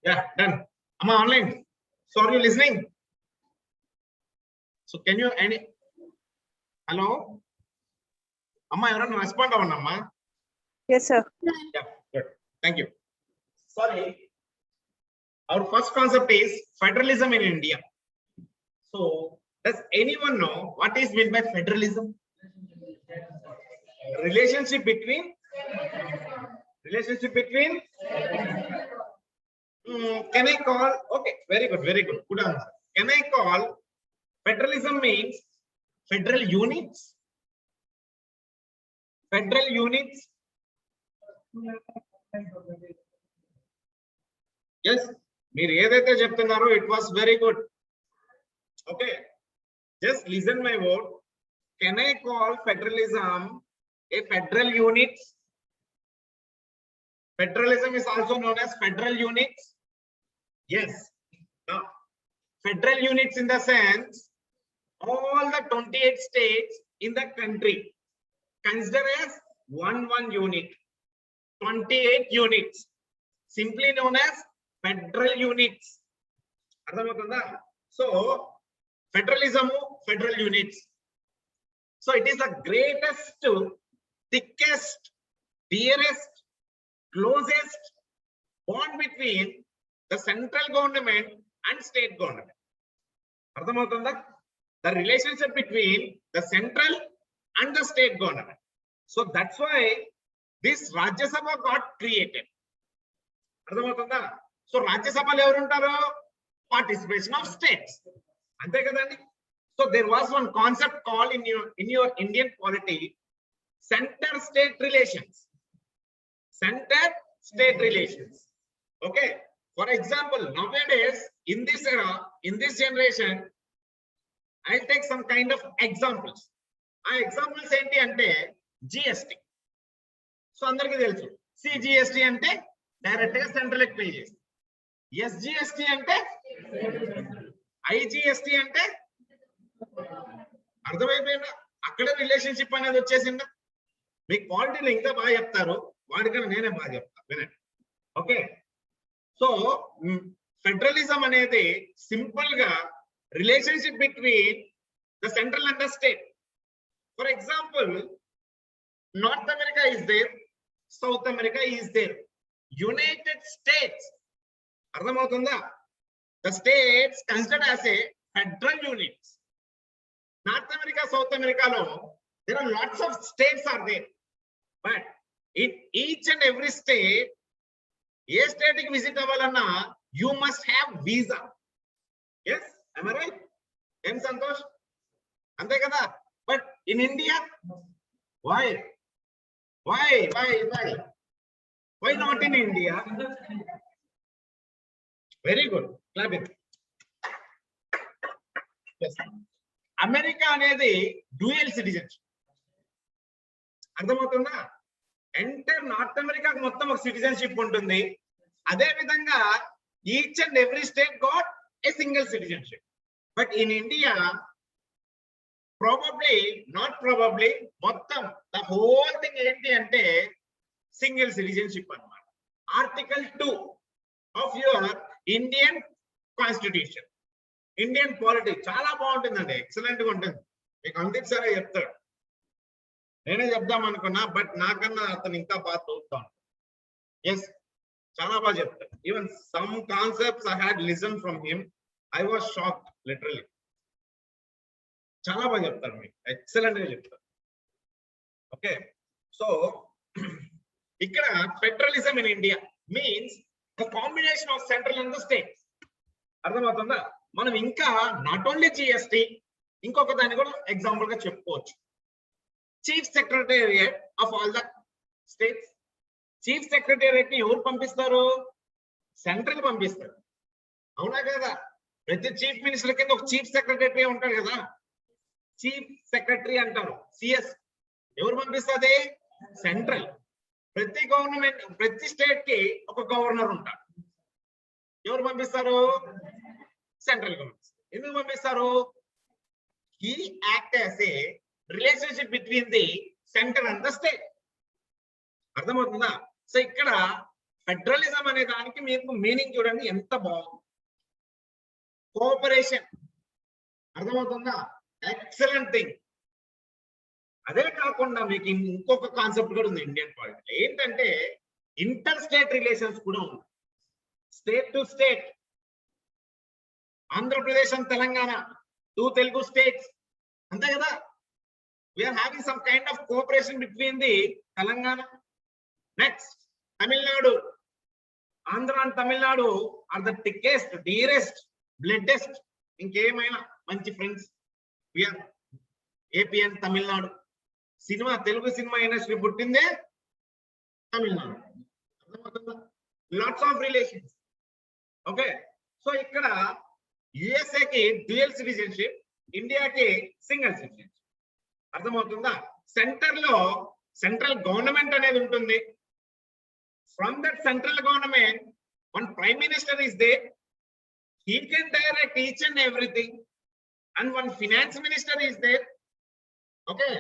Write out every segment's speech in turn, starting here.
Yeah, done. Amma online. So are you listening? So can you any? Hello? Amma, you don't respond on Amma. Yes, sir. Yeah, good. Thank you. Sorry. Our first concept is federalism in India. So does anyone know what is meant by federalism? Relationship between can I call, okay, very good, good answer. Can I call federalism means federal units? Federal units? Yes, మీరు ఏదైతే చెప్తున్నారో it was very good. Okay, just listen my word. Can I call federalism a federal unit? Federalism is also known as federal units. Yes. Now, federal units in the sense all the 28 states in the country consider as one unit. 28 units simply known as federal units. So federalism, federal units. So it is the greatest, thickest, dearest, closest bond between the central government and state government. The relationship between the central and the state government. So that's why this Rajya Sabha got created. So Rajya Sabha lo evaru untaru? Participation of states. Ante kadandi. So there was one concept called in your Indian polity, center-state relations. Center-state relations. Okay. For example, nowadays in this era, in this generation, I'll take some kind of examples. Our examples enti ante GST. So andariki telusu. CGST ante direct ga central ki pay chesti. SGST ante IGST ante అర్థమైపోయిందా? అక్కడ relationship అనేది వచ్చేసిందా? మీకు పాలిటీలో ఇంకా బాగా చెప్తారు, వాడికన్నా నేనే బాగా చెప్తా, వినండి. ఓకే, సో ఫెడరలిజం అనేది సింపుల్ గా relationship between the central and the state. For example, North America is there, South America is there, United States. అర్థమవుతుందా? The states considered as a federal units. North America, South America, there are lots of states are there, but in each and every state, a state ki visit avvalanna, you must have visa. Yes, am I right? Em Santosh? Ante kada? But in India, why? Why not in India? Very good. Clap it. Yes. America అనేది dual citizenship. అర్థమవుతుందా? Entire north అమెరికాకు మొత్తం ఒక citizenship ఉంటుంది. అదే విధంగా each and every state got a single citizenship. But in India probably మొత్తం the whole thing ఏంటి అంటే సింగిల్ సిటిజన్షిప్ అన్నమాట. Article 2 of your Indian constitution. Indian polity చాలా బాగుంటుందండి, ఎక్సలెంట్ గా ఉంటుంది. మీకు అందించారా చెప్తాడు, నేనే చెప్దాం అనుకున్నా, బట్ నాకన్నా అతను ఇంకా బాగా చూస్తాను. ఎస్, చాలా బాగా చెప్తాడు. Even some concepts I had listen from him, I was shocked literally. చాలా బాగా చెప్తారు, మీకు ఎక్సలెంట్ గా చెప్తారు. ఓకే, సో ఇక్కడ federalism in India means the combination of central and the state. అర్థమవుతుందా? మనం ఇంకా నాట్ ఓన్లీ జిఎస్టి, ఇంకొక దాన్ని కూడా ఎగ్జాంపుల్ గా చెప్పుకోవచ్చు. Chief secretariat of all the states. Chief secretariat ని ఎవరు పంపిస్తారు? సెంట్రల్ పంపిస్తారు, అవునా కదా? ప్రతి చీఫ్ మినిస్టర్ కింద ఒక చీఫ్ సెక్రటరీ ఉంటాడు కదా, చీఫ్ సెక్రటరీ అంటారు. సిఎస్ ఎవరు పంపిస్తుంది? సెంట్రల్. ప్రతి గవర్నమెంట్, ప్రతి స్టేట్ కి ఒక గవర్నర్ ఉంటాడు. ఎవరు పంపిస్తారు? Central government. ఎందుకు పంపిస్తారు? He act as a relationship between the centre and the state. అర్థమవుతుందా? సో ఇక్కడ ఫెడరలిజం అనే దానికి మీకు మీనింగ్ చూడండి ఎంత బాగుంది. కోఆపరేషన్, అర్థమవుతుందా? Excellent thing. అదే కాకుండా మీకు ఇంకొక కాన్సెప్ట్ కూడా ఉంది ఇండియన్ పాలిటిక్స్. ఏంటంటే ఇంటర్ స్టేట్ రిలేషన్స్ కూడా ఉంది. State to state, Andhra Pradesh and Telangana, 2 Telugu states, అంతే కదా? We are having some kind of cooperation between the Telangana. Next Tamil Nadu, Andhra and Tamil Nadu are the thickest, dearest, bloodest, ఇంకేమైనా మంచి friends. We are AP and Tamil Nadu. Cinema, Telugu cinema industry పుట్టిందే Tamil Nadu. Lots of relations. Okay, so ఇక్కడ యుఎస్ఏకి dual citizenship, ఇండియాకి single citizenship. అర్థమవుతుందా? Centre లో central government అనేది ఉంటుంది. From that central government one prime minister is there. He can direct each and everything. And one finance minister is there. Okay,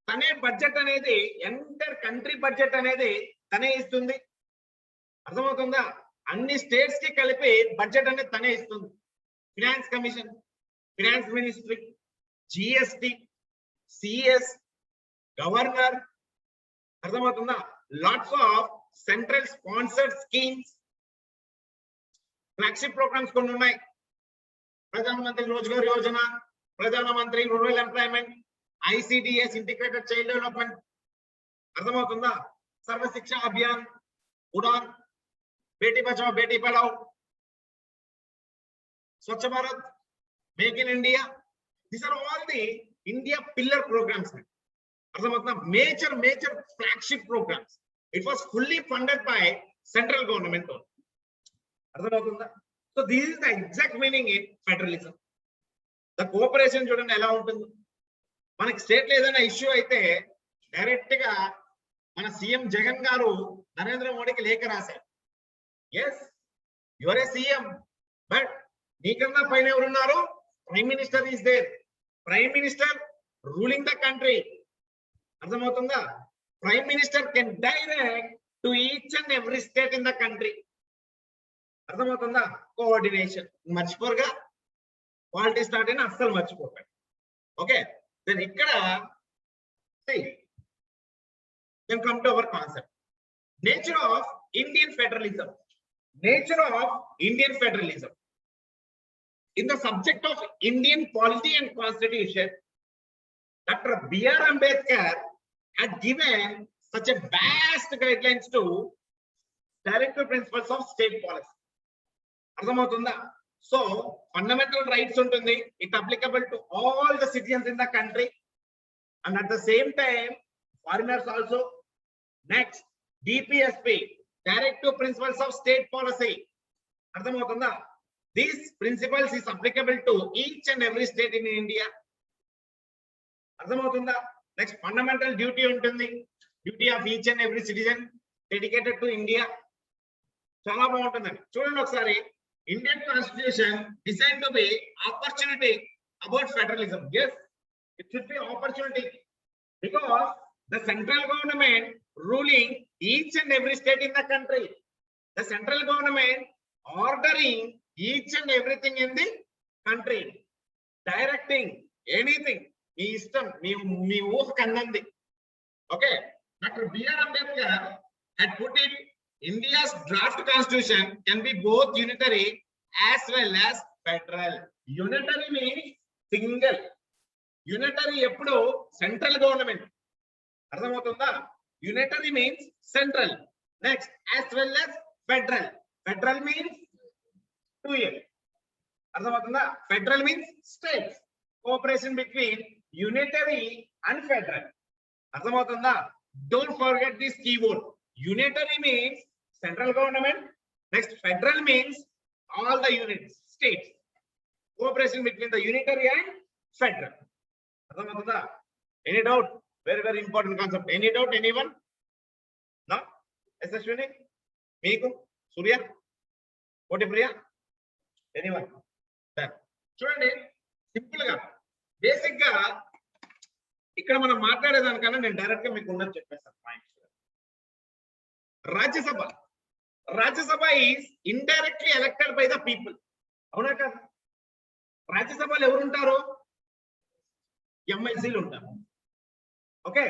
తనే budget అనేది, entire country budget అనేది తనే ఇస్తుంది. అర్థమవుతుందా? అన్ని స్టేట్స్ కి కలిపి బడ్జెట్ అనేది తనే ఇస్తుంది. Finance commission, finance ministry, GST, CS, governor. అర్థమవుతుందా? Lots of central sponsored schemes, flagship programmes కొన్ని ఉన్నాయి. Pradhan Mantri Rozgar Yojana, Pradhan Mantri rural employment, ICDS, integrated child development. అర్థమవుతుందా? Sarva Shiksha Abhiyan, Udan, Beti Bachao Beti Padhao, Swachh Bharat, make in India. These are all the India pillar programmes. అర్థమవుతుందా? Major flagship programmes. It was fully funded by central government. అర్థమవుతుందా? So this is the exact meaning in federalism. The cooperation చూడండి ఎలా ఉంటుంది. మనకి state లో ఏదైనా issue అయితే direct గా మన సీఎం జగన్ గారు నరేంద్ర మోడీకి లేఖ రాశారు. Yes, you're a CM, but నీకన్నా పైన ఎవరున్నారు? Prime minister is there. Prime minister ruling the country. అర్థమవుతుందా? Prime minister can direct to each and every state in the country. అర్థమవుతుందా? కోఆర్డినేషన్. మర్చిపోరుగా, క్వాలిటీ స్టార్ట్ అయినా అస్సలు మర్చిపోకండి. Okay, then ikkada see, then come to our concept. Nature of Indian federalism. Nature of Indian federalism. In the subject of Indian polity and constitution, Dr. B.R. Ambedkar had given such a vast guidelines to directive principles of state policy. అర్థమవుతుందా? So fundamental rights ఉంటుంది. It applicable to all the citizens in the country, and at the same time foreigners also. Next, DPSP, directive principles of state policy. అర్థమవుతుందా? These principles is applicable to each and every state in India. అర్థమవుతుందా? Next, fundamental duty ఉంటుంది. Duty of each and every citizen dedicated to India. చాలా బాగుంటుందండి. చూడండి ఒకసారి. Indian Constitution designed to be opportunity about federalism. Yes, it should be opportunity because the central government ruling each and every state in the country. The central government ordering each and everything in the country, directing anything. మీ ఇష్టం, మీ ఊహ కన్నంది. Okay, Dr. B.R. Ambedkar had put it, India's draft constitution can be both unitary as well as federal. Unitary means single. Unitary ఎప్పుడు central government. అర్థమవుతుందా? Unitary means central. Next, as well as federal. Federal means 2 అర్థమవుతుందా? Federal means states. Cooperation between unitary and federal. అర్థమవుతుందా? Don't forget this keyword. Unitary means central government. Next, federal means all the units, states. Cooperation between the unitary and federal. అర్థమవుతుందా? Any doubt? Very important concept. Any doubt? Anyone? No? Ashwini? Meeku? Surya? Koti Priya? Anyone? చూడండి, simple గా basic గా ఇక్కడ మనం మాట్లాడేదానికన్నా నేను direct గా మీకు ఉన్నది చెప్పేస్తాను points. Rajya Sabha Rajya Sabha is indirectly elected by the people. అవునా కదా? రాజ్యసభలో ఎవరు ఉంటారు? ఎమ్మెల్సీలు ఉంటారు. Okay,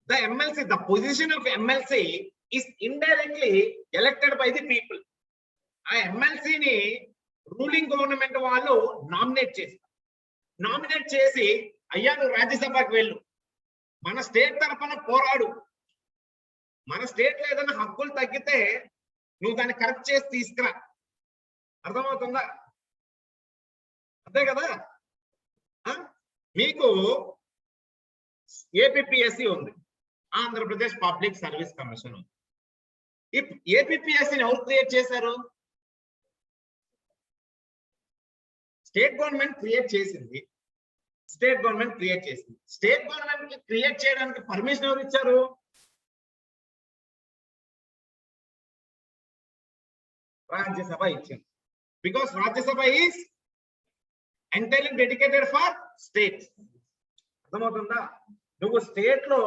the MLC, the position of MLC is indirectly elected by the people. ఆ MLC ని రూలింగ్ గవర్నమెంట్ వాళ్ళు నామినేట్ చేసి అయ్యా నువ్వు రాజ్యసభకు వెళ్ళు, మన స్టేట్ తరఫున పోరాడు, మన స్టేట్ లో ఏదైనా హక్కులు తగ్గితే నువ్వు దాన్ని కరెక్ట్ చేసి తీసుకురా. అర్థమవుతుందా? అంతే కదా? మీకు ఏపీపీఎస్సీ ఉంది, ఆంధ్రప్రదేశ్ పబ్లిక్ సర్వీస్ కమిషన్ ఉంది. ఈ ఏపీపీఎస్సీని ఎవరు క్రియేట్ చేశారు? స్టేట్ గవర్నమెంట్ క్రియేట్ చేసింది. స్టేట్ గవర్నమెంట్ క్రియేట్ చేయడానికి పర్మిషన్ ఎవరు ఇచ్చారు? రాజ్యసభ ఇచ్చింది. Because Rajya Sabha is entirely dedicated for states. అర్థమవుతుందా? నువ్వు స్టేట్ లో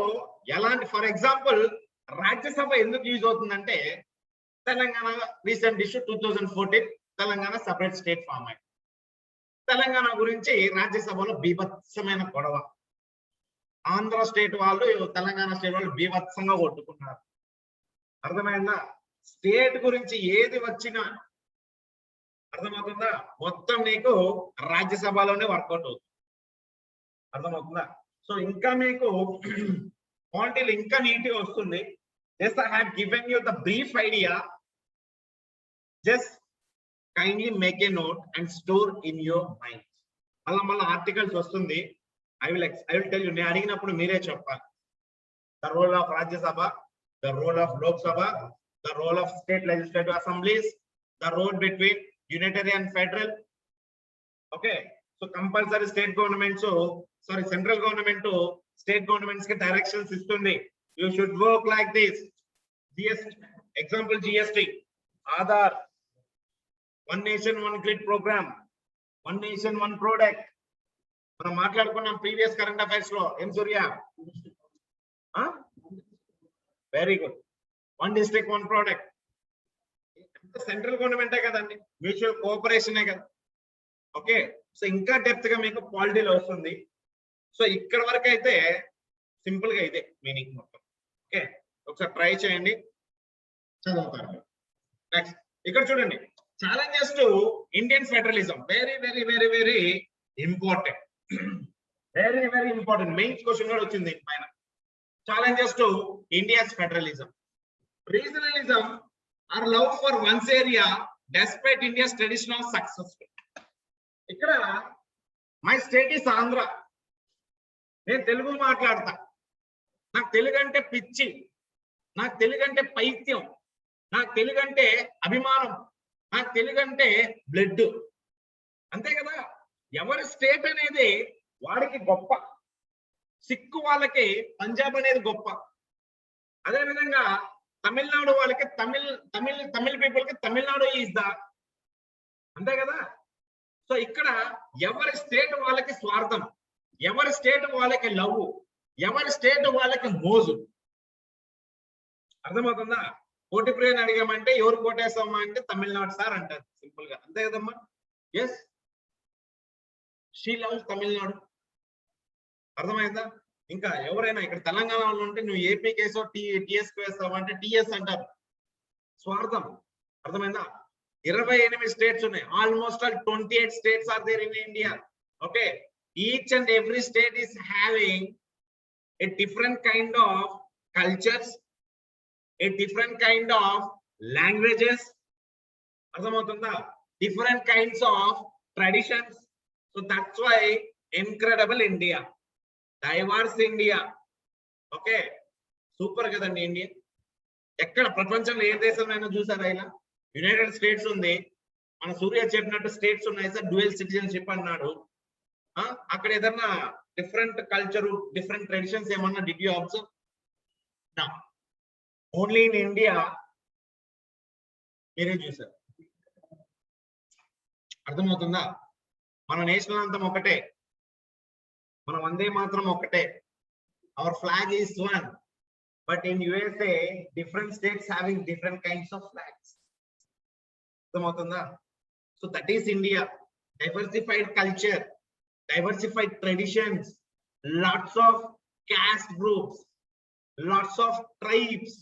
ఎలాంటి, ఫర్ ఎగ్జాంపుల్ రాజ్యసభ ఎందుకు యూజ్ అవుతుందంటే Telangana recent issue 2014 Telangana separate state form అయింది. తెలంగాణ గురించి రాజ్యసభలో బీభత్సమైన గొడవ. ఆంధ్ర స్టేట్ వాళ్ళు తెలంగాణ స్టేట్ వాళ్ళు బీభత్సంగా కొట్టుకున్నారు. అర్థమైందా? స్టేట్ గురించి ఏది వచ్చినా, అర్థమవుతుందా, మొత్తం నీకు రాజ్యసభలోనే వర్కౌట్ అవుతుంది. అర్థమవుతుందా? సో ఇంకా మీకు క్వాంటిటీలు ఇంకా నీట్గా వస్తుంది. Just I have given you the brief idea. Just kindly make a note and store in your mind. మళ్ళీ ఆర్టికల్స్ వస్తుంది. I will tell you. నేను అడిగినప్పుడు మీరే చెప్పాలి. The role of Rajya Sabha, the role of Lok Sabha, the role of state legislative assemblies, the role between unitary and federal. Okay, so compulsory state government, central government to state governments ke directions istundi. You should work like this. GST, example GST, Aadhaar, one nation one grid program, one nation one product. మనం మాట్లాడుకున్నాం previous current affairs లో. ఏం Surya? Very good. One district one product. Central గవర్నమెంటే కదండి, mutual కోఆపరేషనే కదా. Okay, so ఇంకా depth గా మీకు పాలిటీలో వస్తుంది. సో ఇక్కడ వరకు అయితే సింపుల్ గా ఇదే మీనింగ్ మొత్తం. ఓకే, ఒకసారి ట్రై చేయండి, చదువుతారు. నెక్స్ట్ ఇక్కడ చూడండి, challenges to Indian federalism. Very very very very important. Very very important. Main question కూడా వచ్చింది పైన. Challenges to India's federalism. Regionalism or love for one's area despite India's traditional success. ఇక్కడ my state is Andhra. నేను తెలుగు మాట్లాడతా. నాకు తెలుగు అంటే పిచ్చి, నాకు తెలుగు అంటే పైత్యం, నాకు తెలుగు అంటే అభిమానం, నాకు తెలుగు అంటే బ్లడ్. అంతే కదా? ఎవరి స్టేట్ అనేది వాడికి గొప్ప. సిక్కు వాళ్ళకి పంజాబ్ అనేది గొప్ప. అదే విధంగా తమిళనాడు వాళ్ళకి తమిళ పీపుల్ కి తమిళనాడు ఈజ్ ద, అంతే కదా? సో ఇక్కడ ఎవరి స్టేట్ వాళ్ళకి స్వార్థం, ఎవరి స్టేట్ వాళ్ళకి లవ్, ఎవరి స్టేట్ వాళ్ళకి మోజు. అర్థమవుతుందా? కోటి ప్రియని అడిగామంటే ఎవరు కోటేస్తామా అంటే తమిళనాడు సార్ అంటారు సింపుల్ గా. అంతే కదమ్మా? Yes, she loves Tamil Nadu. అర్థమైందా? ఇంకా ఎవరైనా ఇక్కడ తెలంగాణలో ఉంటే నువ్వు ఏపీ కేసో టిఎస్ వేస్తావు అంటే టిఎస్ అంటారు. స్వార్థం. అర్థమైందా? 28 స్టేట్స్ ఉన్నాయి. Almost all 28 states are there in India. Okay, each and every state is having a different kind of cultures, a different kind of languages. అర్థమవుతుందా? Different kinds of traditions. So that's why incredible India, diverse India. Okay, super కదండి India. ఎక్కడ ప్రపంచంలో ఏ దేశమైనా చూసారా ఇలా? United states ఉంది, మన సూర్య చెప్పినట్టు states ఉన్నాయి సార్, డ్యూయల్ సిటిజన్షిప్ అన్నాడు. అక్కడ ఏదన్నా డిఫరెంట్ కల్చర్, డిఫరెంట్ ట్రెడిషన్స్ ఏమన్నా డిడ్ యూ అబ్జర్వ్? నా ఓన్లీ ఇన్ ఇండియా మీరే చూసారు. అర్థమవుతుందా? మన నేషనల్ అంతం ఒకటే, మన వందే మాత్రం ఒకటే. Our flag is one, but in USA different states having different kinds of flags. So that is India. Diversified culture, diversified traditions, lots of caste groups, lots of tribes,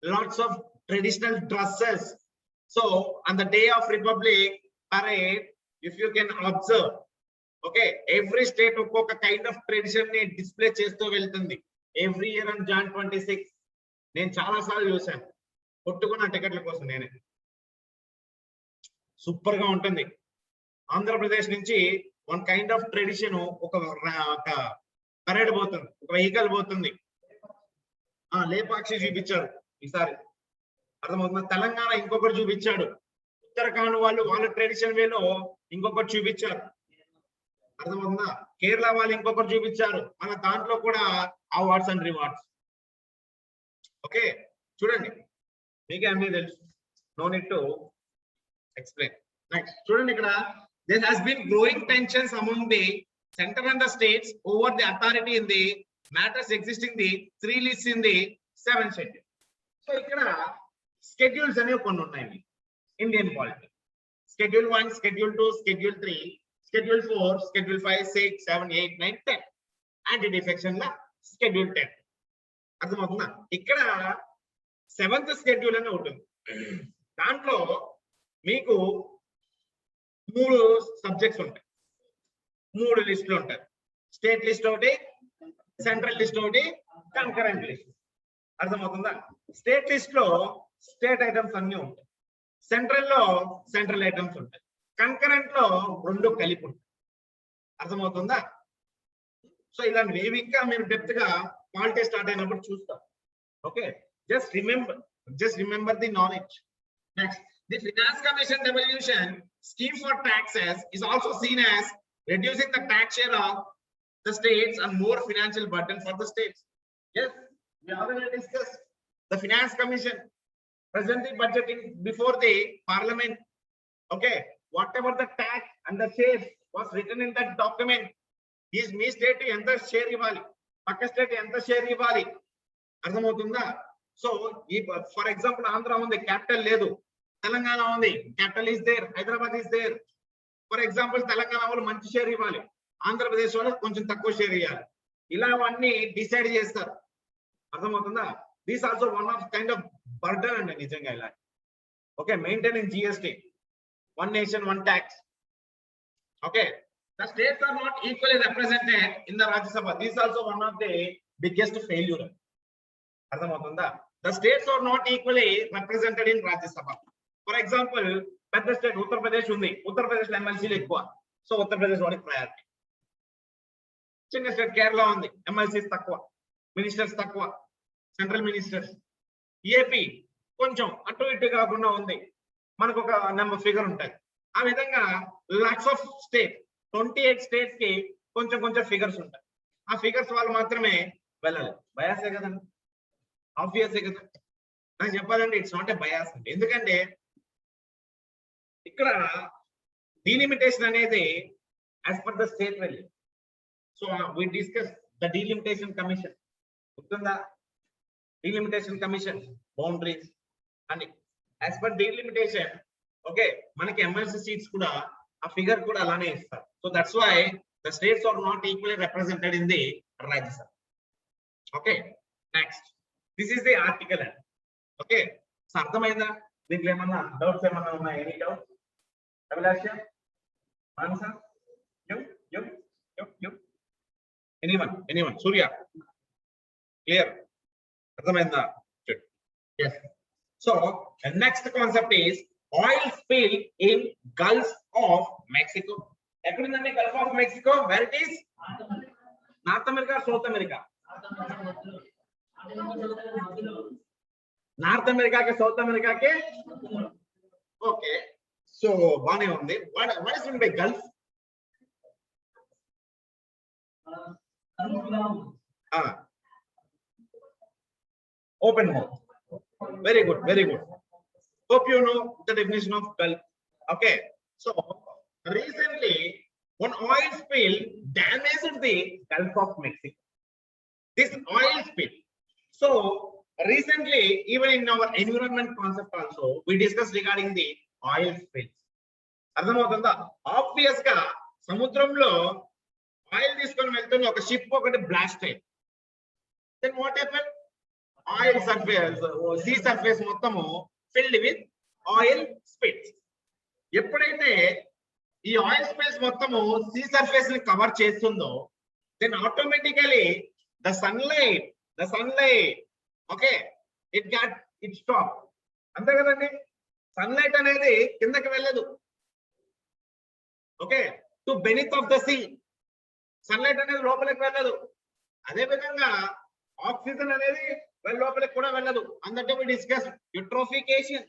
lots of traditional dresses. So on the day of Republic parade, if you can observe, okay, every state ఒక్కొక్క kind of tradition ని display చేస్తూ వెళ్తుంది. Every year on Jan 26 నేను చాలా సార్లు చూశాను, కొట్టుకున్న టికెట్ల కోసం నేనే. సూపర్ గా ఉంటుంది. ఆంధ్రప్రదేశ్ నుంచి వన్ కైండ్ ఆఫ్ ట్రెడిషన్, ఒక పరేడ్ పోతుంది, ఒక వెహికల్ పోతుంది. లేపాక్షి చూపించారు ఈసారి, అర్థమవుతుందా? తెలంగాణ ఇంకొకటి చూపించాడు, ఉత్తరాఖండ్ వాళ్ళు వాళ్ళ ట్రెడిషన్ వేలో ఇంకొకటి చూపించారు, అర్థమవుతుందా? కేరళ వాళ్ళు ఇంకొకటి చూపించారు. మన దాంట్లో కూడా అవార్డ్స్ అండ్ రివార్డ్స్. ఓకే, చూడండి, మీకే అన్ని తెలుసు, no need to explain. Next చూడండి, ఇక్కడ there has been growing tensions among the center and the states over the authority in the matters existing the 3 lists in the 7th schedule. So ఇక్కడ schedules అనేవి కొన్ని ఉన్నాయి Indian polity. Schedule 1, Schedule 2, Schedule 3, Schedule 4, Schedule 5, 6, 7, 8, 9, 10. Anti defection law Schedule 10. అర్థమవుతుందా? ఇక్కడ 7th schedule అని ఉంటుంది. దాంట్లో మీకు 3 సబ్జెక్ట్స్ ఉంటాయి, 3 లిస్టులు ఉంటాయి. స్టేట్ లిస్ట్ ఒకటి, సెంట్రల్ లిస్ట్ ఒకటి, కన్కరెంట్ లిస్ట్. అర్థమవుతుందా? స్టేట్ లిస్ట్ లో స్టేట్ ఐటమ్స్ అన్ని ఉంటాయి, సెంట్రల్ లో సెంట్రల్ ఐటమ్స్ ఉంటాయి, కన్కరెంట్ లో 2 కలిపి ఉంటాయి. అర్థమవుతుందా? సో ఇలాంటివి ఏవి ఇంకా మీరు డెప్త్ గా పాలిటీ స్టార్ట్ అయినప్పుడు చూస్తాం. Okay, just remember the knowledge. Next, the Finance Commission devolution scheme for taxes is also seen as reducing the tax share of the states and more financial burden for the states. Yes, we already discussed the Finance Commission presently budgeting before the Parliament. Okay, whatever the tax and the share was written in that document is me state enta share ivali, pakka state enta share ivali. అర్థమవుతుందా? So for example, Andhra ఉంది, capital లేదు, తెలంగాణ ఉంది, capital is there, Hyderabad is there. For example, Telangana వాళ్ళు మంచి share ఇవ్వాలి, ఆంధ్రప్రదేశ్ వాళ్ళు కొంచెం తక్కువ షేర్ ఇవ్వాలి. ఇలా అవన్నీ డిసైడ్ చేస్తారు. అర్థమవుతుందా? This also one of kind of burden అండి నిజంగా ఇలా. Okay, maintaining GST, one nation one tax. Okay, the states are not equally represented in the Rajya Sabha. This also one of the biggest failure. అర్థమవుతుందా? The states are not equally represented in Rajya Sabha. For example, పెద్ద state Uttar Pradesh ఉంది, ఉత్తరప్రదేశ్ లో ఎమ్మెల్సీలు ఎక్కువ, so Uttar Pradesh వాడికి priority. చిన్న state Kerala ఉంది, MLCs తక్కువ, మినిస్టర్స్ తక్కువ, సెంట్రల్ మినిస్టర్స్. ఏపీ కొంచెం అటు ఇటు కాకుండా ఉంది, మనకు ఒక నెంబర్ ఫిగర్ ఉంటాయి. ఆ విధంగా లాక్స్ ఆఫ్ స్టేట్, 28 స్టేట్స్ కి కొంచెం కొంచెం ఫిగర్స్ ఉంటాయి. ఆ ఫిగర్స్ వాళ్ళు మాత్రమే వెళ్ళాలి. బయాసే కదండి, ఆబ్వియసే కదా. నాకు చెప్పాలంటే ఇట్స్ నాట్ ఏ బయాస్ అండి, ఎందుకంటే ఇక్కడ డీలిమిటేషన్ అనేది as per the state value. So we discuss the delimitation commission, గుర్తుందా? డీలిమిటేషన్ కమిషన్ బౌండరీస్ అని యాజ్ పర్ డీలిమిటేషన్. ఓకే, మనకి ఎమ్మెల్సీ సీట్స్ కూడా ఆ ఫిగర్ కూడా అలానే ఇస్తారు. So that's why the states are not equally represented in the Rajya Sabha. Okay, next, this is the article అండి. Okay, so అర్థమైందా? దీంట్లో ఏమన్నా డౌట్స్ ఏమన్నా ఉన్నాయి? Any doubts? Abhilasha, Manasa, anyone, Surya, clear? అర్థమైందా? yes. So the next concept is oil spill in Gulf of Mexico. ఎక్కడుందండి Gulf of Mexico? Where it is? North America, South America? North అమెరికాకి South అమెరికాకి. Okay, so బానే ఉంది. What is mean by gulf? Open mouth. Very good, very good. Hope you know the definition of Gulf. Okay, so recently one oil spill damaged the Gulf of Mexico. This oil spill. So recently, even in our environment concept also, we discussed regarding the oil spills. అర్థమవుతుందా? Obvious గా సముద్రంలో oil తీసుకొని వెళ్తున్న ఒక ship ఒకటి blast అయింది. Then what happen? Oil surface, sea surface మొత్తము filled with oil spills. ఎప్పుడైతే ఈ ఆయిల్ స్పిల్స్ మొత్తము సీ సర్ఫేస్ ని కవర్ చేస్తుందో, then automatically the sunlight okay it stop. అంతే కదండి, సన్లైట్ అనేది కిందకి వెళ్ళదు. Okay, to beneath of the sea, sunlight అనేది లోపలికి వెళ్ళదు. అదే విధంగా ఆక్సిజన్ అనేది లోపలికి కూడా వెళ్ళదు. అందుకే we discuss eutrophication.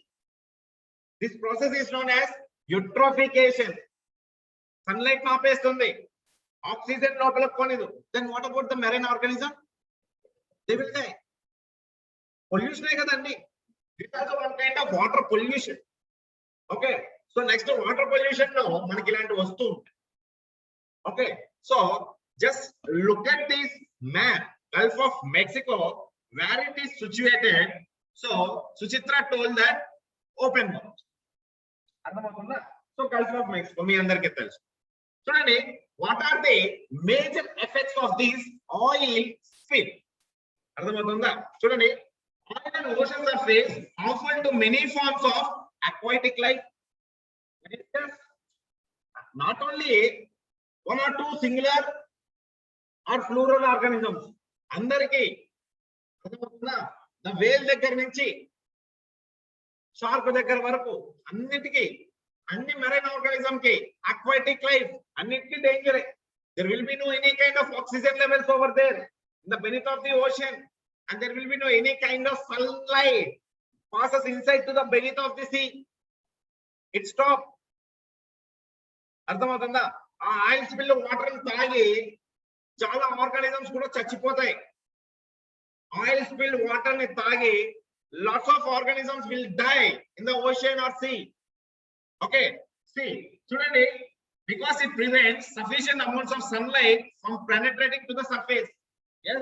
This process is known as eutrophication. Sunlight ఆపేస్తుంది, ఆక్సిజన్ లోపలికి పోనిదు. Then what about the marine organism? They will die. Pollution కదండి, this also one kind of water pollution. Okay, so next water pollution లో మనకి ఇలాంటి వస్తూ ఉంటాయి. Okay, so just look at this map, Gulf of Mexico, where it is situated. So Suchitra told that open mouth. అర్థమవుతుందా? So Gulf of Mexico మీ అందరికీ తెలుసు. చూడండి, what are the major effects of this oil spill? అర్థమవుతుందా? చూడండి, oil and ocean surface often to many forms of aquatic life. Not only one or two singular or plural organisms, అందరికి అర్థమవుతుందా? The వేల్ దగ్గర నుంచి shark దగ్గర వరకు అన్నిటికీ, అన్ని మెరైన్ ఆర్గానిజం కి, అక్వాటిక్ లైఫ్ అన్నిటికీ danger. there will be no any kind of oxygen levels over there in the beneath of the ocean, and there will be no any kind of sunlight passes inside to the beneath of the sea. It stop. అర్థమవుతుందా? ఆ oil spill water తాగి చాలా organisms కూడా చచ్చిపోతాయి. Oil spill water ని తాగి lots of organisms will die in the ocean or sea. Okay, see, చూడండి, because it prevents sufficient amounts of sunlight from penetrating to the surface. Yes,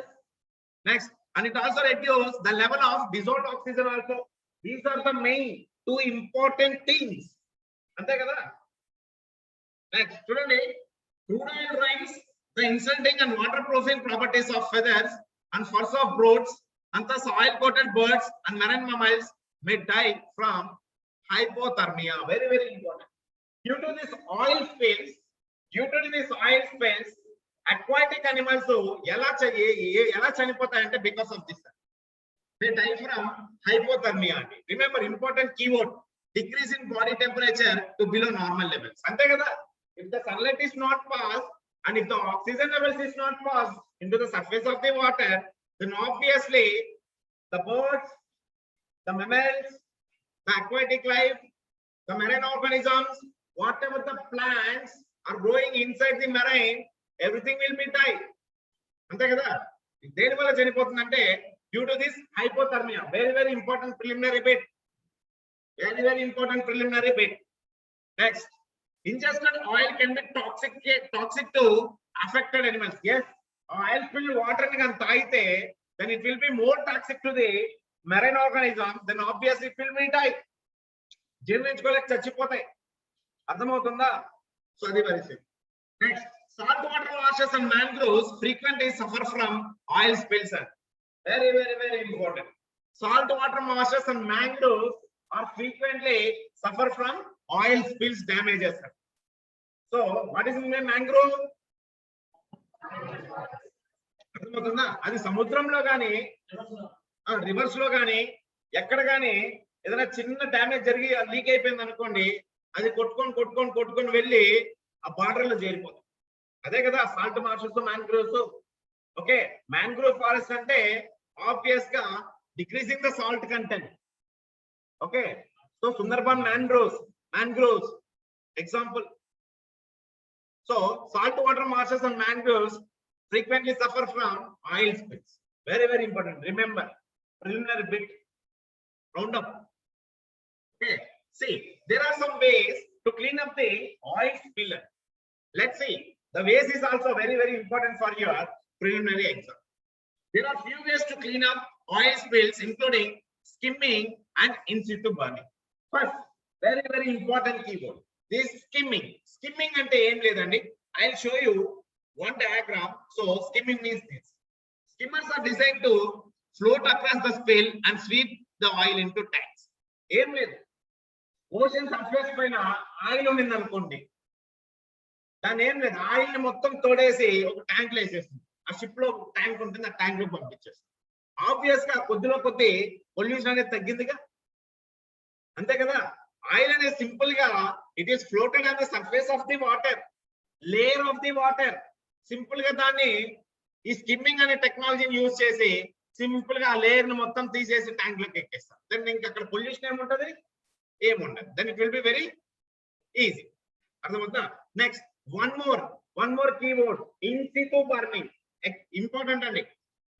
next, and it also reduces the level of dissolved oxygen also. These are the main two important things. అంతే కదా? Next చూడండి, crude oil drives the insulting and waterproofing properties of feathers and furs of birds, and thus oil coated birds and marine mammals may die from hypothermia. Very, very important. Due to this oil spills, aquatic animals ఎలా చనిపోతాయంటే because of this, they die from hypothermia. Remember, important keyword, decrease in body temperature to below normal levels. అంతే కదా? If the sunlight is not passed and if the oxygen levels is not passed into the surface of the water, then obviously the birds, the mammals, the aquatic life, the marine organisms, whatever the plants are growing inside the marine, everything will be died. అంతే కదా? దేని వల్ల చనిపోతుందంటే due to this hypothermia. Very, very important preliminary bit. Very, very important preliminary bit. Next, ingested oil can be toxic to affected animals. Yes, oil spill water ni kan taagite, then it will be more toxic to the marine organism, then obviously it will be die. జీర్ణించుకోలేక చచ్చిపోతాయి. అర్థమవుతుందా? So అది very simple. Next, salt water marshes and mangroves frequently suffer from oil spills. Very, very, very important. Salt water marshes and mangroves are frequently suffer from oil spills damages. So what is in a mangrove? అర్థమవుతుందా? అది సముద్రంలో గానీ, reverse లో గానీ, ఎక్కడ గానీ ఏదైనా చిన్న డ్యామేజ్ జరిగి లీక్ అయిపోయింది అనుకోండి, అది కొట్టుకొని వెళ్ళి ఆ బార్డర్ లో చేరిపోతుంది. అదే కదా salt marshes, mangroves. Okay, mangrove forest అంటే ఆబ్వియస్ గా decreasing the salt content. Okay, so Sundarban mangroves example. So salt water marshes and mangroves frequently suffer from oil spills. Very, very important. Remember, preliminary bit, round up. Okay, see, there are some ways to clean up the oil spiller. Let's see, the ways is also very, very important for your preliminary exam. There are few ways to clean up oil spills, including skimming and in situ burning. First, very important keyword. This skimming ante em ledandi. I'll show you one diagram. So skimming means this. Skimmers are designed to float across the spill and sweep the oil into tanks. Em ledu, ocean surface paina oil undi anukondi, దాని ఏం లేదు, oil మొత్తం తోడేసి ఒక tank లో వేసేస్తుంది. ఆ ship లో tank ఉంటుంది, ఆ ట్యాంక్ లో పంపించేస్తుంది. ఆబ్వియస్ గా కొద్దిలో కొద్ది పొల్యూషన్ అనేది తగ్గిందిగా, అంతే కదా. ఆయిల్ అనేది సింపుల్ గా it is floated on the surface of the water, layer of the water. Simple గా దాన్ని ఈ స్కిమ్మింగ్ అనే టెక్నాలజీని యూజ్ చేసి సింపుల్ గా ఆ లేయర్ ని మొత్తం తీసేసి ట్యాంక్ లోకి ఎక్కేస్తాం. దెన్ ఇంకా అక్కడ పొల్యూషన్ ఏముంటది, ఏముండదు. Then it will be very easy. అర్థమవుతుందా? Next one more keyword, in situ burning. Important అండి.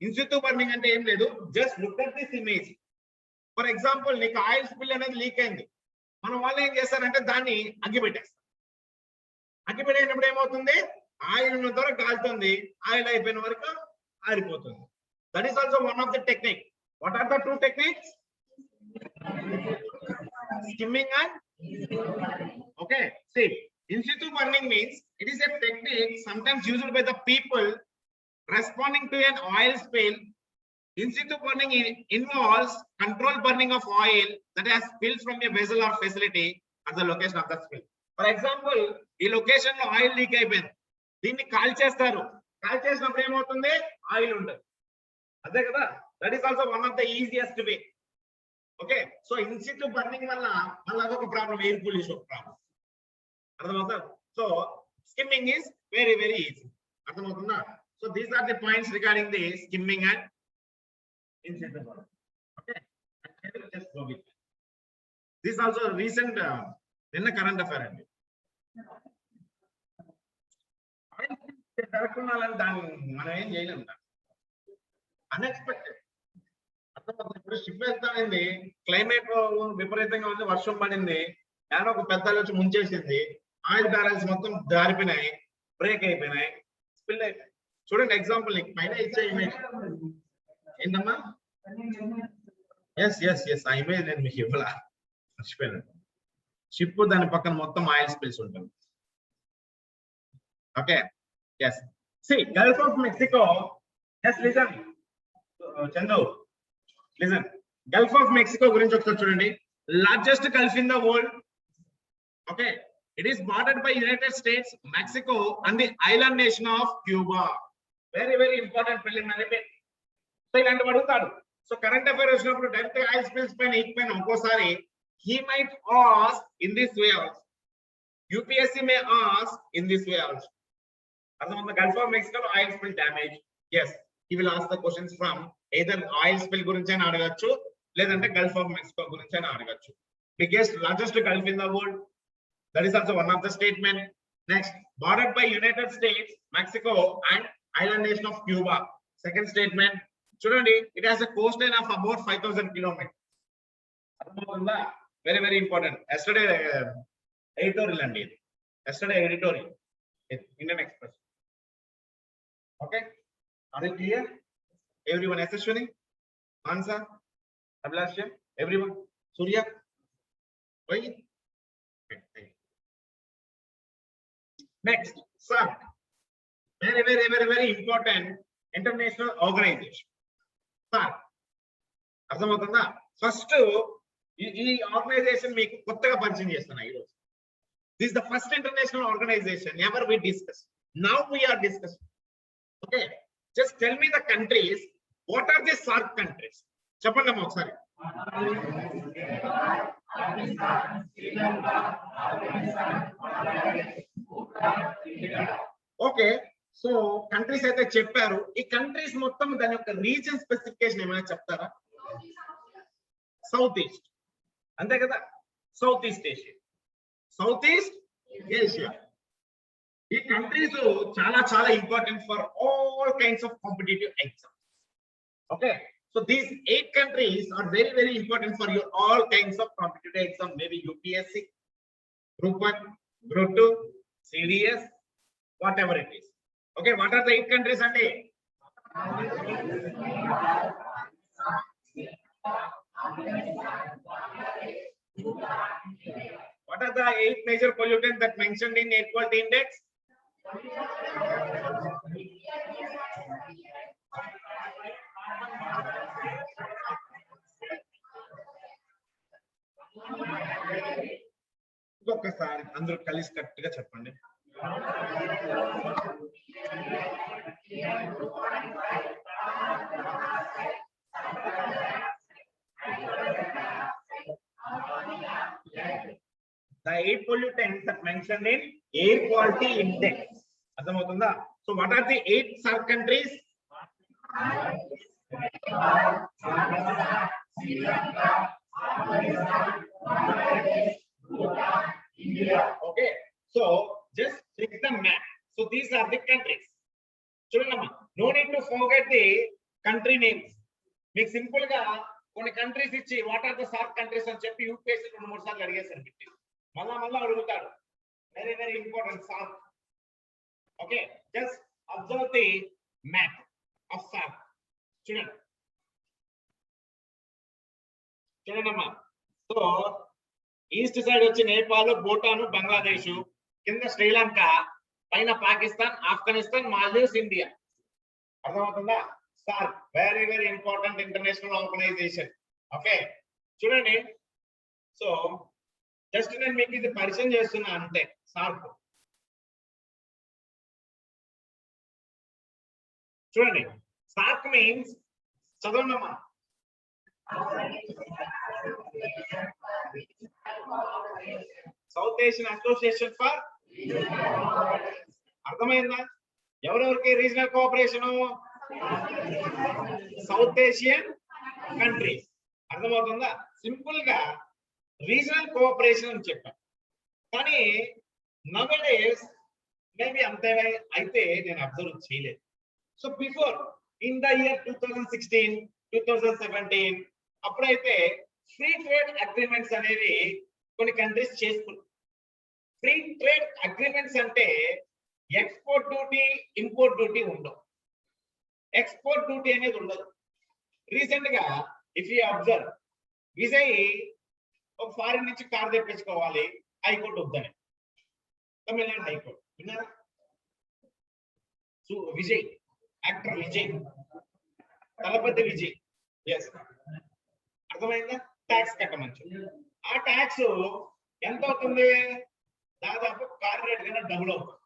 in situ burning అంటే ఏం లేదు, just look at this image. For example నీకు ఆయిల్ స్పిల్ అనేది లీక్ అయింది, మన వాళ్ళు ఏం చేస్తారంటే దాన్ని అగ్గిపెట్టేస్తారు. అగ్గిపెట్టేటప్పుడు ఏమవుతుంది, ఆయిల్ ఉన్న ద్వారా కాలుతుంది, ఆయిల్ అయిపోయిన వరకు ఆరిపోతుంది. That is also one of the technique. What are the two techniques? skimming and okay. See, in situ burning means it is a technique sometimes used by the people responding to an oil spill. In situ burning involves controlled burning of oil that has spilled from a vessel or facility at the location of the spill. For example, ఈ location లో oil leak అయిపోయింది, దీన్ని call చేస్తారు. Call చేసినప్పుడు ఏమవుతుంది, oil ఉంటుంది, అదే కదా. That is also one of the easiest way. Okay, so in situ burning వల్ల మళ్ళీ అదొక ప్రాబ్లం, ఎయిర్ పొల్యూషన్ ప్రాబ్లం. అర్థమవుతుందా? So skimming is very easy. అర్థమవుతుందా? So these are the points regarding the skimming and in situ burning. Okay, just go with this also recent నిన్న current affair అండి. జరుగుతున్నాలని దాన్ని మనం ఏం చేయలేము, అన్ఎక్స్పెక్టెడ్. ఇప్పుడు షిప్ వెళ్తానండి, క్లైమేట్ విపరీతంగా ఉంది, వర్షం పడింది, నేను ఒక పెద్ద వచ్చి ముంచేసింది, ఆయిల్ బ్యారెల్స్ మొత్తం జారిపోయినాయి, బ్రేక్ అయిపోయినాయి, స్పిల్ అయిపోయి. చూడండి ఎగ్జాంపుల్ నీకు పైన ఇచ్చే ఇమేజ్ ఏంటమ్మా? ఎస్ ఆ ఇమేజ్ నేను మీకు ఇవ్వాల, మర్చిపోయాను. షిప్ దాని పక్కన మొత్తం ఆయిల్ స్పిల్స్ ఉంటుంది. Okay, yes. See Gulf of Mexico. Yes listen Chandu, listen. Gulf of Mexico గురించి ఒకసారి చూడండి. Largest gulf in the world. Okay, it is bordered by United States, Mexico and the island nation of Cuba. Very important preliminary bit. So ఇలాంటి అడుగుతాడు. So current affair వచ్చినప్పుడు direct oil spills పైన ఎక్కిపోయిన ఒక్కోసారి he might ask in this way also. UPSC may ask in this way also. అర్థమవుతుందా? Gulf of Mexico oil spill damage. yes, he will ask the questions from either oil spill గురించి అయినా అడగచ్చు, లేదంటే Gulf of Mexico గురించి అయినా అడగచ్చు. Biggest largest gulf in the world. That is also one of the statement. Next, bordered by United States, Mexico and island nation of Cuba. Second statement, chudandi, it has a coastline of about 5,000 kilometers. Very important. Yesterday editorial andi. Yesterday editorial Indian Express. Okay, are you clear? Everyone, Ashwini, Mansa, Abhilashya, everyone, Surya, why? Okay. Next, sir, very important international organization. Sir, అర్థమవుతుందా? First ఈ organization మీకు కొత్తగా పరిచయం చేస్తున్నా ఈరోజు. This is the first international organization ever we discuss. Now we are discussing. Okay, just tell me the countries. What are the SAARC countries? చెప్పండి అమ్మా ఒకసారి. ఓకే, సో కంట్రీస్ అయితే చెప్పారు. ఈ కంట్రీస్ మొత్తం దాని యొక్క రీజన్ స్పెసిఫికేషన్ ఏమైనా చెప్తారా? సౌత్ ఈస్ట్, అంతే కదా. South east Asia. ఈ కంట్రీస్ చాలా important for all kinds of competitive exams. Okay, so these 8 countries are very important for your all kinds of competitive exam, maybe UPSC, Group 1, Group 2, CDS, whatever it is. Okay, what are the 8 countries ante? What are the 8 major pollutants that mentioned in air quality index? ఒకసారి అందరూ కలిసి correct గా చెప్పండి. The 8 pollutants that mentioned in air quality index. అర్థమవుతుందా? So what are the 8 SAARC countries? Okay, so just check the map. So these are the countries. చూడండి, no need to forget the country names. మీకు simple గా కొన్ని countries ఇచ్చి what are the SAARC countries అని చెప్పి UPSC 2-3 సార్లు అడిగేసారు పెట్టి మళ్ళా అడుగుతాడు. Very very important SAARC. Okay, just observe the map of SAARC. చూడండమ్మా. సో ఈస్ట్ సైడ్ వచ్చి నేపాల్, భూటాన్, బంగ్లాదేశ్, కింద శ్రీలంక, పైన పాకిస్తాన్, ఆఫ్ఘనిస్తాన్, మాల్దీవ్స్, ఇండియా. అర్థమవుతుందా? SAARC very very important international organisation. Okay, చూడండి. సో జస్ట్ నేను మీకు ఇది పరిచయం చేస్తున్నా అంతే. SAARC చూడండి. SAARC మీన్స్ చదవండమ్మా. సౌత్ ఏషియన్ అసోసియేషన్ ఫర్, అర్థమైందా? ఎవరెవరికి regional cooperation? South Asian countries. అర్థమవుతుందా? సింపుల్ గా రీజనల్ కోఆపరేషన్ అని చెప్పాను, కానీ నవడేస్ మేబీ అంతే అయితే నేను అబ్జర్వ్ చేయలేదు. So before in the year 2016, 2017 అప్పుడైతే ఫ్రీ ట్రేడ్ అగ్రిమెంట్స్ అనేవి కొన్ని కంట్రీస్ చేసుకున్నాయి. ఫ్రీ ట్రేడ్ అగ్రిమెంట్స్ అంటే ఎక్స్పోర్ట్ డ్యూటీ, ఇంపోర్ట్ డ్యూటీ ఉండవు. ఎక్స్పోర్ట్ డ్యూటీ అనేది ఉండదు. రీసెంట్ గా ఇఫ్ యూ అబ్జర్వ్, విజయ్ ఒక ఫారిన్ నుంచి కార్ తెప్పించుకోవాలి, హైకోర్టు వద్దని, తమిళనాడు హైకోర్టు విన్నారా? విజయ్, యాక్టర్ విజయ్, తలపతి విజయ్, ఎస్, అర్థమైందా? ట్యాక్స్ కట్టమంచు. ఆ ట్యాక్స్ ఎంత అవుతుంది? దాదాపు కార్ రేట్ కన్నా డబుల్ అవుతుంది.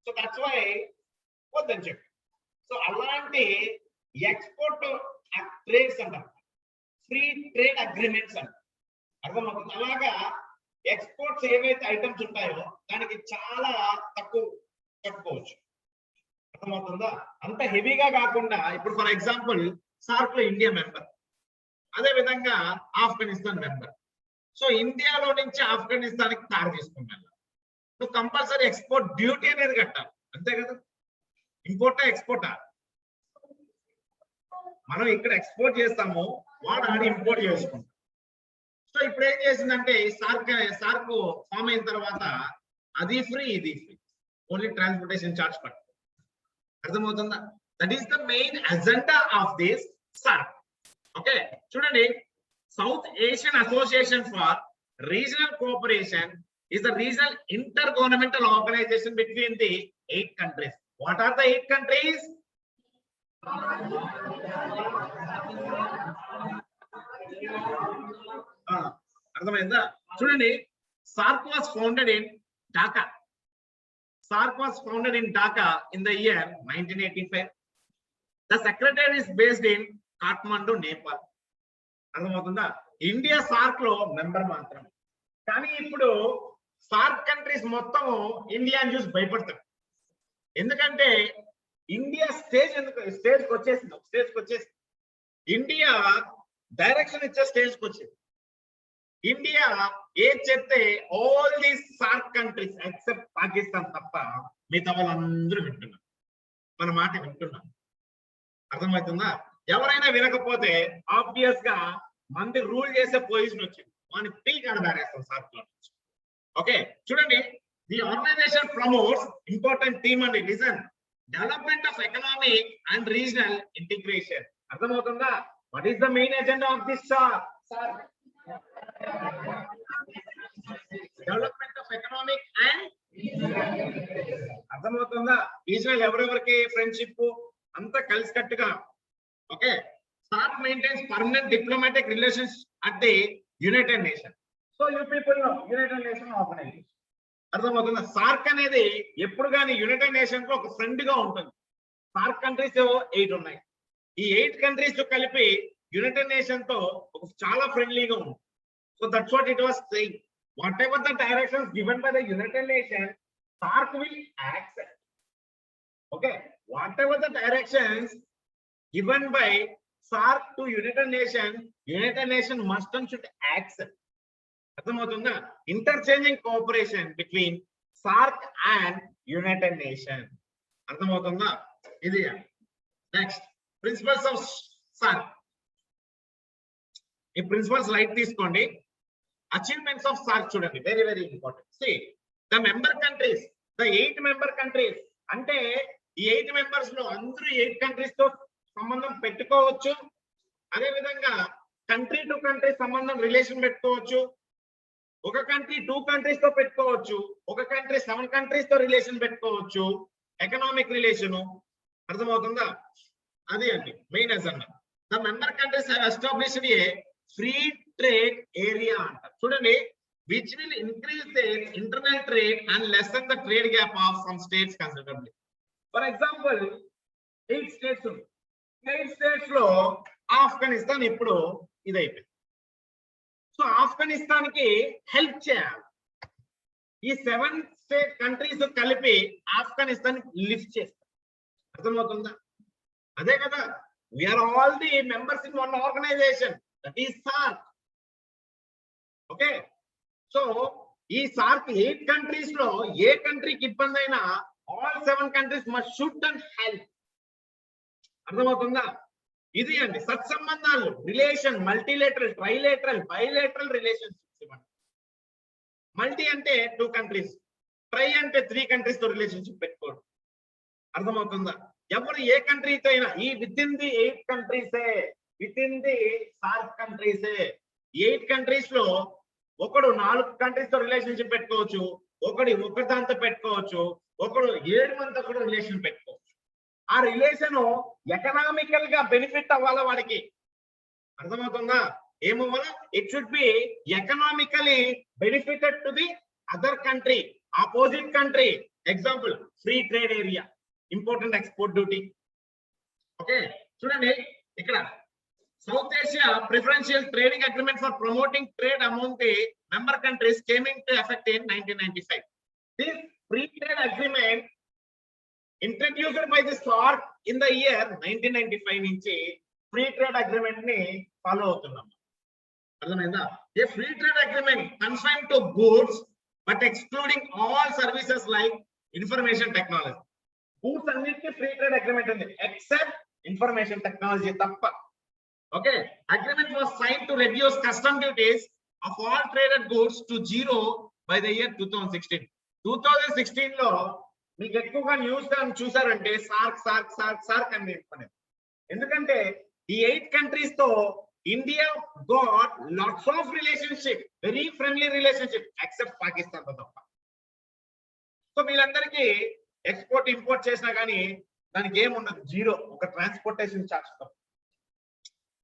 సో దట్స్ వై వద్దని చెప్పి. సో అలాంటి ఎక్స్పోర్ట్ ట్రేడ్స్ అంటారు, ఫ్రీ ట్రేడ్ అగ్రిమెంట్స్ అంటారు. అర్థమవుతుంది? అలాగా ఎక్స్పోర్ట్స్ ఏవైతే ఐటమ్స్ ఉంటాయో దానికి చాలా తక్కువ కట్టుకోవచ్చు. అర్థమవుతుందా? అంత హెవీగా కాకుండా, ఇప్పుడు ఫర్ ఎగ్జాంపుల్ SAARC లో ఇండియా మెంబర్, అదే విధంగా ఆఫ్ఘనిస్తాన్ మెంబర్. సో ఇండియాలో నుంచి ఆఫ్ఘనిస్తాన్ కి కార్ తీసుకున్నాను, నువ్వు కంపల్సరీ ఎక్స్పోర్ట్ డ్యూటీ అనేది కట్టాలి, అంతే కదా? ఇంపోర్టా ఎక్స్పోర్టా? మనం ఇక్కడ ఎక్స్పోర్ట్ చేస్తాము, వాడు ఆడ ఇంపోర్ట్ చేసుకుంటాం. సో ఇప్పుడు ఏం చేసిందంటే SAARC ఫామ్ అయిన తర్వాత అది ఫ్రీ, ఇది ఫ్రీ, ఓన్లీ ట్రాన్స్పోర్టేషన్ చార్జ్ పట్టు. అర్థమవుతుందా? That is the main agenda of this SAARC. Okay, చూడండి. South Asian association for regional cooperation is a regional intergovernmental organization between the 8 countries. What are the 8 countries? అర్థమైందా? చూడండి. SAARC was founded in Dhaka. SAARC was founded in Dhaka in the year 1985. The secretary is based in Kathmandu, Nepal. అర్థమవుతుందా? India SAARC లో member మాత్రం. కానీ ఇప్పుడు SAARC countries మొత్తం ఇండియాని చూసి భయపడతారు. ఎందుకంటే ఇండియా స్టేజ్కి వచ్చేసింది. ఇండియా డైరెక్షన్ ఇచ్చే స్టేజ్కి వచ్చింది. ఇండియా ఏది చెప్తే all these SAARC countries except Pakistan తప్ప మిగతా వాళ్ళందరూ వింటున్నారు, మన మాట వింటున్నారు. అర్థమవుతుందా? ఎవరైనా వినకపోతే ఆబ్వియస్ గా మంది రూల్ చేసే పొజిషన్ వచ్చింది, వాని పీక్ ఆడదారేస్తాం SAARC లో. ఓకే, చూడండి. The organisation promotes important theme అండి, listen, development of economic and regional integration. అర్థమవుతుందా? What is the main agenda of this SAARC? And అర్థమవుతుందా? రీజనల్ ఎవరెవరికి ఫ్రెండ్షిప్ అంతా కలిసికట్టుగా. Okay, SAARC maintains permanent diplomatic relations at the United Nations. So you people know United Nations organization. అర్థమవుతుందా? SAARC అనేది ఎప్పుడు కానీ United nations లో ఒక ఫ్రెండ్ గా ఉంటుంది. SAARC కంట్రీస్ 8 ఉన్నాయి. ఈ 8 కంట్రీస్ తో కలిపి యునైటెడ్ నేషన్ తో ఒక చాలా ఫ్రెండ్లీగా ఉంది. So that's what it was saying. What ever the directions given by the United nation, SAARC will accept. Okay, whatever the directions given by SAARC to United Nation must and should accept. అర్థమవుతుందా? Interchanging cooperation between SAARC and United nation. అర్థమవుతుందా? ఇది next principles of SAARC. ఈ principles light తీసుకోండి. Achievements of SAARC చూడండి, very very important. See the member countries, the 8 member countries, అంటే ఈ 8 members లో అందరూ 8 కంట్రీస్ తో సంబంధం పెట్టుకోవచ్చు. అదే విధంగా కంట్రీ టు కంట్రీ సంబంధం రిలేషన్ పెట్టుకోవచ్చు. ఒక కంట్రీ 2 కంట్రీస్ తో పెట్టుకోవచ్చు. ఒక కంట్రీ 7 కంట్రీస్ తో రిలేషన్ పెట్టుకోవచ్చు. Economic relation. అర్థమవుతుందా? అది అండి main agenda. The member countries have established A free trade area అంటారు. చూడండి, which will increase their internal trade and lessen the trade gap of some states considerably. For example, 8 states ఉన్నాయి. 8 states లో ఆఫ్ఘనిస్తాన్ ఇప్పుడు ఇదైపోయింది. So Afghanistan కి help చేయాలి. ఈ 7 state countries కలిపి ఆఫ్ఘనిస్తాన్ లిఫ్ట్ చేస్తారు. అర్థమవుతుందా? అదే కదా, we are all the members in one organization, that is SAARC. Okay, so ఈ SAARC 8 కంట్రీస్ లో ఏ కంట్రీకి ఇబ్బంది అయినా all 7 countries must should and help. అర్థమవుతుందా? ఇది అండి సత్సంబంధాలు, relation, multilateral, trilateral, bilateral relationships ఇవ్వండి. మల్టీ అంటే 2 కంట్రీస్, ట్రై అంటే 3 కంట్రీస్ తో రిలేషన్షిప్ పెట్టుకోవడం. అర్థమవుతుందా? ఎవరు ఏ కంట్రీతో అయినా ఈ విత్ ఇన్ ది 8 కంట్రీసే, విత్ ఇన్ ది SAARC కంట్రీసే. 8 కంట్రీస్ లో ఒకడు 4 కంట్రీస్ తో రిలేషన్షిప్ పెట్టుకోవచ్చు, ఒకటి దాంతో పెట్టుకోవచ్చు, ఒకడు 7 మందితో కూడా రిలేషన్ పెట్టుకోవచ్చు. ఆ రిలేషన్ ఎకనామికల్ గా బెనిఫిట్ అవ్వాలా వాడికి. అర్థమవుతుందా? ఏమవ్వాలా? It should be economically benefited to the other country, opposite country. Example, free trade area, important export duty. Okay, చూడండి ఇక్కడ South Asia Preferential Trading Agreement for promoting trade among the member countries came into effect in 1995. This free trade agreement introduced by the SAARC in the year 1995 నుంచి free trade agreement ని follow అవుతున్నాం. అర్థమైందా? A free trade agreement confine to goods but excluding all services like information technology. Goods అన్నిటికీ free trade agreement ఉంది except information technology తప్ప. Okay, agreement was signed to reduce custom duties of all traded goods to 0 by the year 2016. 2016 లో మీకు ఎక్కువగా news చూసారంటే SAARC అని చెప్పండి. ఎందుకంటే ఈ 8 కంట్రీస్ తో India got lots of relationship, very friendly relationship, except Pakistan తో తప్ప. సో వీళ్ళందరికీ ఎక్స్పోర్ట్ ఇంపోర్ట్ చేసినా కానీ దానికి ఏముండదు, 0, ఒక ట్రాన్స్పోర్టేషన్ చార్జ్ తప్ప.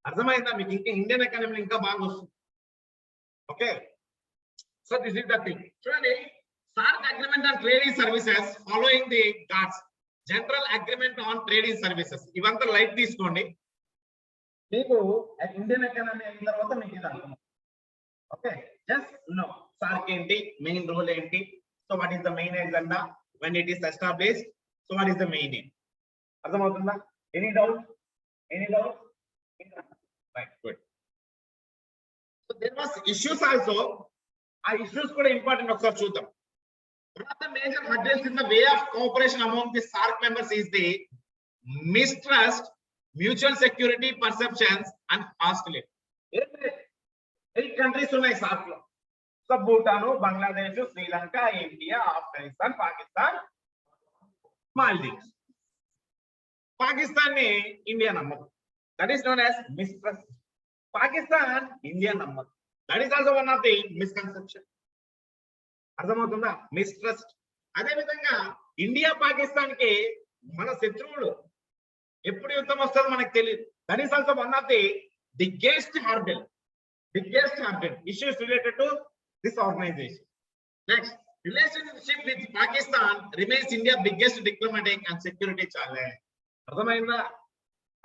అర్థమైందా మీకు? ఇంకా ఇండియన్ ఎకానమీ ఇంకా బాగా వస్తుంది. Okay, so this is the thing. చూడండి, SAARC agreement on trading services following the GATS general agreement on trading services. ఇవంతా లైట్ తీసుకోండి, మీకు ఇండియన్ ఎకానమీ అయిన తర్వాత మీకు ఇది అర్థం. ఓకే, జస్ట్ నో SAARC ఏంటి, మెయిన్ రోల్ ఏంటి, so what is the main agenda when it is established, so what is the main aim. అర్థమవుతుందా? Any doubt? Right, good. So there was issues also. ఆ issues కూడా important, ఒకసారి చూద్దాం. One of the major hurdles in the way of cooperation among the SAARC members is the mistrust, mutual security perceptions and hostility. 8 countries ఉన్నాయి SAARC లో. So Bhutan, Bangladesh, Sri Lanka, India, Afghanistan, Pakistan, Maldives. Pakistan ని India నమ్మదు. That is known as mistrust. Pakistan, India number. That is also one of the misconception. అర్థమవుతుందా? Mistrust. అదే విధంగా India Pakistan కి మన శత్రువులు, ఎప్పుడు యుద్ధం వస్తుందో మనకు తెలియదు. That is also one of the biggest hurdle issues related to this organization. Next, relationship with Pakistan remains India's biggest diplomatic and security challenge.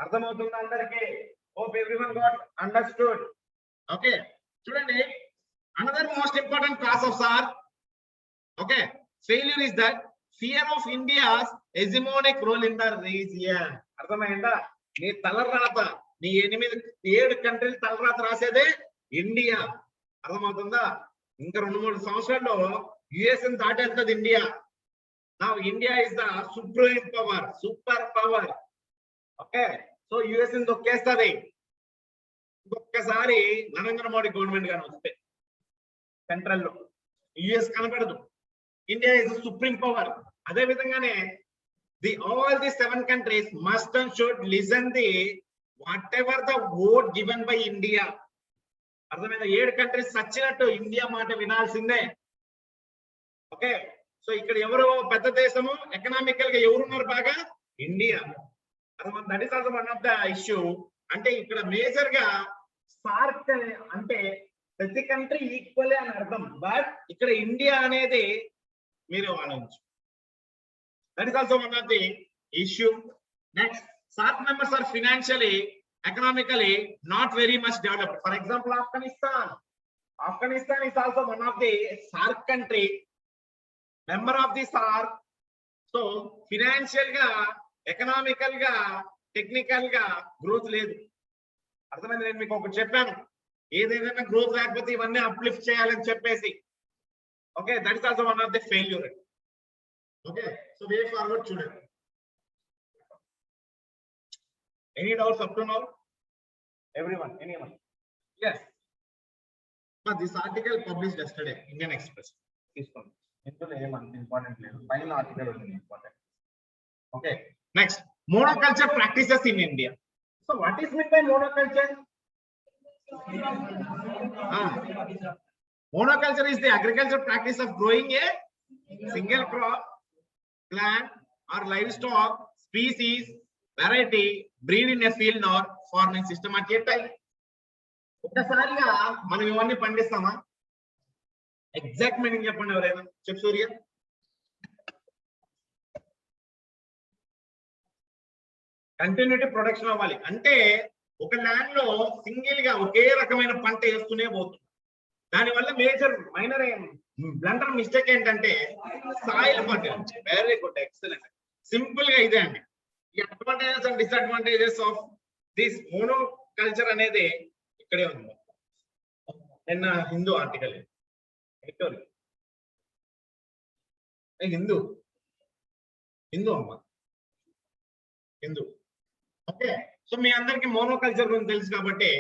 అర్థమవుతుందా అందరికి? Hope everyone got understood. Okay, చూడండి, another most important cause of SAR, okay, failure is that fear of India's hegemonic role in the region. అర్థమైందా? నీ తలరాత, నీ 7 కంట్రీలు తలరాత రాసేదే India. అర్థమవుతుందా? ఇంకా 2-3 సంవత్సరాల్లో యుఎస్ని దాటేస్తుంది India. Now India is the super power. Okay, so US ని దొక్కేస్తుంది. ఒక్కసారి నరేంద్ర మోడీ గవర్నమెంట్ గాని వస్తే సెంట్రల్ లో యుఎస్ కనపడదు. India is supreme power. అదే విధంగానే all the 7 countries must and should listen the whatever the vote given by India. అర్థమైందా? 7 కంట్రీస్ సచ్చినట్టు ఇండియా మాట వినాల్సిందే. ఓకే, సో ఇక్కడ ఎవరు పెద్ద దేశము, ఎకనామికల్ గా ఎవరున్నారు బాగా? ఇండియా. అర్థమైంది? That is also one of the issue. అంటే ఇక్కడ మేజర్ గా సార్క్ అంటే ప్రతి కంట్రీ ఈక్వల్ అని అర్థం, బట్ ఇక్కడ ఇండియా అనేది మీరు ఆలోచించు. That is also one of the issue. Next, SAARC members are financially, economically not very much developed. For example, Afghanistan is also one of the SAARC country, member of the SAARC. So financial ga, economical ga, technical ga growth లేదు. అర్థమైంది? నేను మీకు ఒకటి చెప్పాను, ఏదైనా growth లేకపోతే ఇవన్నీ uplift చేయాలని చెప్పేసి. Okay, that is also one of the failure. Okay, so way forward children. Any doubts up to now? Everyone, anyone? Yes. But this article published yesterday, Indian Express. This one. Important. Final article is important. Okay. Next, monoculture practices in India. So what is meant by monoculture? Monoculture is the agricultural practice of growing a single crop, plant or livestock species variety breed in a field or farming system at a time. ఒక్కసారిగా మనం ఇవన్నీ పండిస్తామా? Exact meaning చెప్పండి ఎవరైనా. చెప్పు సూర్య. Continuity production అవ్వాలి అంటే ఒక land లో సింగిల్ గా ఒకే రకమైన పంట వేస్తూనే పోతుంది. దానివల్ల మైనర్ బ్లండర్ మిస్టేక్ ఏంటంటే soil fertility. Very good, excellent. Simple గా ఇదే అండి. ఈ advantages and disadvantages of this monoculture అనేది ఇక్కడే ఉంది. నిన్న హిందూ ఆర్టికల్, హిందూ అమ్మ హిందూ. ఓకే, సో మీ అందరికి మోనోకల్చర్ గురించి తెలుసు కాబట్టి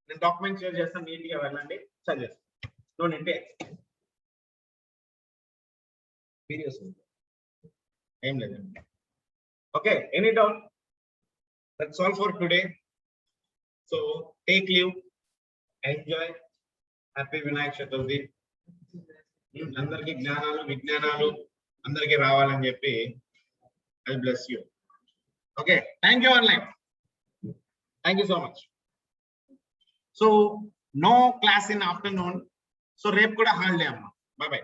నేను డాక్యుమెంట్ షేర్ చేస్తాను, నీట్ గా వెళ్ళండి, చదివేస్తాను. Don't intake videos. Aim level. Okay, any doubt? That's all for today. So take leave, enjoy. Happy Vinayak Chaturthi. Andarki జ్ఞానాలు విజ్ఞానాలు అందరికి రావాలని చెప్పి I bless you. Okay, thank you online. Thank you so much. So no class in afternoon. So రేపు కూడా holiday అమ్మా. Bye bye.